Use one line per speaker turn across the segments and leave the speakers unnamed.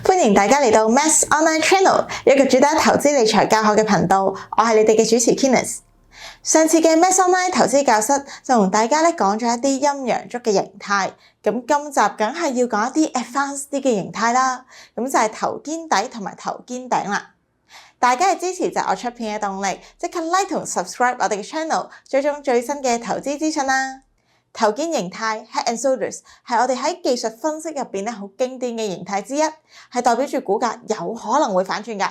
歡迎大家嚟到 Maths Online Channel， 一個主打投資理財教學嘅頻道。我係你哋嘅主持 Kenneth。上次嘅 Maths Online 投資教室就同大家講咗一啲陰陽燭嘅形態，咁今集梗係要講一啲 advanced 啲嘅形態啦。咁就係頭肩底同埋頭肩頂啦。大家嘅支持就係我出片嘅動力，即刻 like 同 subscribe 我哋嘅 channel， 追蹤最新嘅投資資訊啦。頭肩形態 Head and Shoulders 係我哋喺技術分析入邊好經典嘅形態之一，係代表住股價有可能會反轉㗎。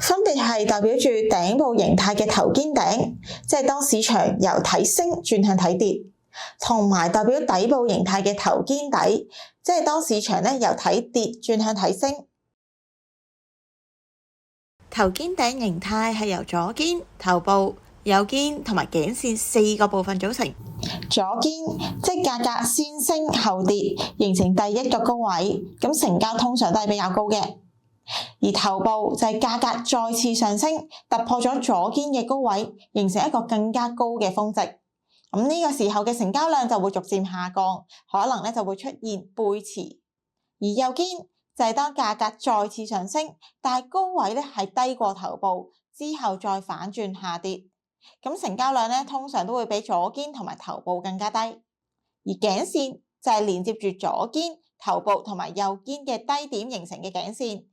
分別係代表住頂部形態嘅頭肩頂，即係當市場由睇升轉向睇跌，同埋代表底部形態嘅頭肩底，即係當市場由睇跌轉向睇升。頭肩頂形態係由左肩、頭部、右肩同埋頸線四個部分組成。左肩即係價格先升後跌，形成第一個高位，咁成交通常都係比較高嘅。而頭部就係價格再次上升，突破咗左肩嘅高位，形成一個更加高嘅峰值。咁呢個時候嘅成交量就會逐漸下降，可能就會出現背馳。而右肩就係當價格再次上升，但係高位係低過頭部，之後再反轉下跌。咁成交量通常都會比左肩同埋頭部更加低，而頸線就係連接住左肩、頭部同埋右肩嘅低點形成嘅頸線。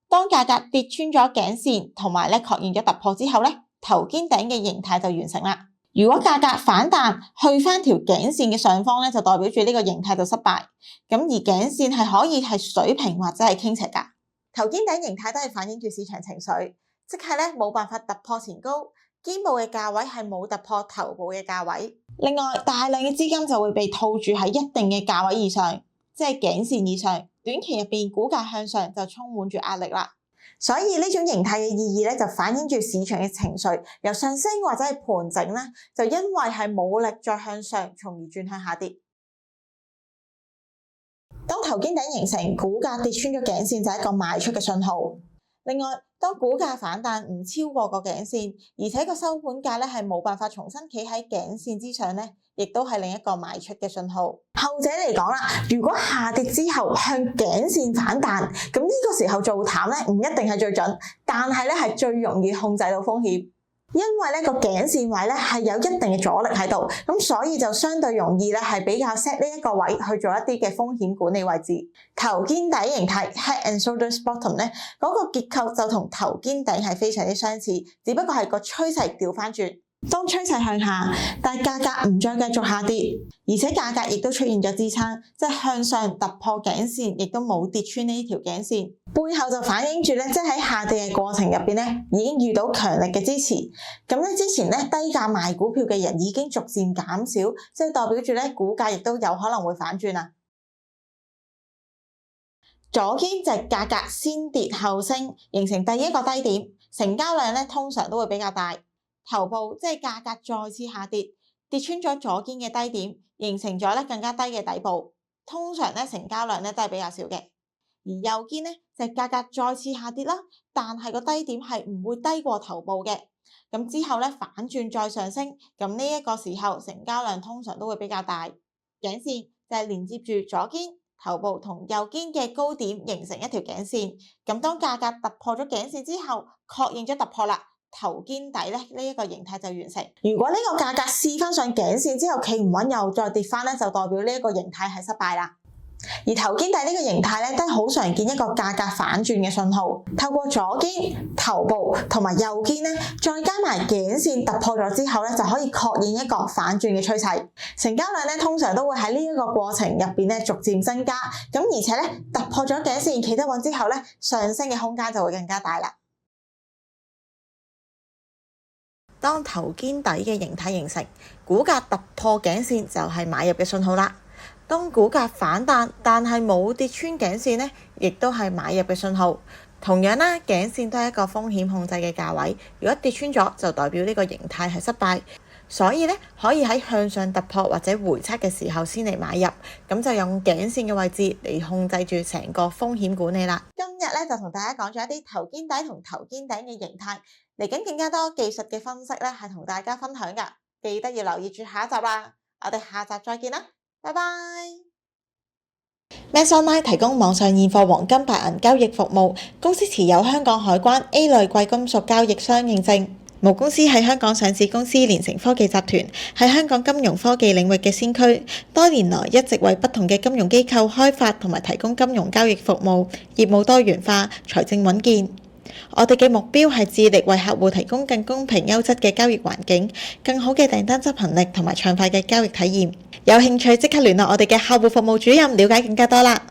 當價格跌穿咗頸線同埋確認咗突破之後頭肩頂嘅形態就完成啦。如果價格反彈去翻條頸線嘅上方就代表住呢個形態就失敗。咁而頸線係可以係水平或者係傾斜㗎。頭肩頂形態都係反映住市場情緒，即係冇辦法突破前高。肩部嘅價位係冇突破頭部嘅價位，另外大量嘅資金就會被套住喺一定嘅價位以上，即係頸線以上。短期入邊股價向上就充滿住壓力啦。所以呢種形態嘅意義就反映住市場嘅情緒由上升或者係盤整就因為係冇力再向上，從而轉向下跌。當頭肩頂形成，股價跌穿咗頸線就係一個賣出嘅信號。另外，當股價反彈唔超過個頸線，而且個收盤價係冇辦法重新企喺頸線之上亦都係另一個賣出嘅信號。後者嚟講啦，如果下跌之後向頸線反彈，咁呢個時候做淡唔一定係最準，但係係最容易控制到風險。因為個頸線位係有一定嘅阻力喺度，咁所以就相對容易係比較 set 呢一個位去做一啲嘅風險管理位置。頭肩底形態 Head and Shoulders Bottom 嗰個結構就同頭肩頂係非常之相似，只不過係個趨勢調翻轉。當趨勢向下，但係價格唔再繼續下跌，而且價格亦都出現咗支撐，即係向上突破頸線，亦都冇跌穿呢條頸線，背後就反映住即係喺下跌嘅過程入邊已經遇到強力嘅支持。咁之前低價賣股票嘅人已經逐漸減少，即係代表住股價亦都有可能會反轉啦。左肩就係價格先跌後升，形成第一個低點，成交量通常都會比較大。頭部即係價格再次下跌，跌穿咗左肩嘅低點，形成咗更加低嘅底部，通常成交量都係比較少嘅。而右肩就係價格再次下跌啦，但係個低點係唔會低過頭部嘅。咁之後反轉再上升，咁呢一個時候成交量通常都會比較大。頸線就係連接住左肩、頭部同右肩嘅高點，形成一條頸線。咁當價格突破咗頸線之後，確認咗突破啦，頭肩底呢一個形態就完成。如果呢個價格試翻上頸線之後企唔穩，又再跌翻就代表呢一個形態係失敗啦。而頭肩底呢個形態都係好常見一個價格反轉嘅信號。透過左肩、頭部同埋右肩再加埋頸線突破咗之後就可以確認一個反轉嘅趨勢。成交量通常都會喺呢一個過程入邊逐漸增加，咁而且突破咗頸線企得穩之後上升嘅空間就會更加大啦。當頭肩底嘅形態形成，股價突破頸線就係買入嘅信號啦。當股價反彈，但係冇跌穿頸線亦都係買入嘅信號。同樣啦，頸線都係一個風險控制嘅價位，如果跌穿咗，就代表呢個形態係失敗。所以可以喺向上突破或者回測嘅時候先嚟買入，咁就用頸線嘅位置嚟控制住成個風險管理啦。今日就同大家講咗一啲頭肩底同頭肩頂嘅形態，嚟緊更加多技術嘅分析係同大家分享㗎，記得要留意住下一集啦。我哋下集再見啦，拜拜。Max Online 提供網上現貨黃金白銀交易服務，公司持有香港海關 A 類貴金屬交易商認證。母公司係香港上市公司連成科技集團，係香港金融科技領域嘅先驅，多年來一直為不同嘅金融機構開發同埋提供金融交易服務，業務多元化，財政穩健。我哋嘅目標係致力為客戶提供更公平優質嘅交易環境，更好嘅訂單執行力同埋暢快嘅交易體驗。有興趣即刻聯絡我哋嘅客戶服務主任，了解更加多啦！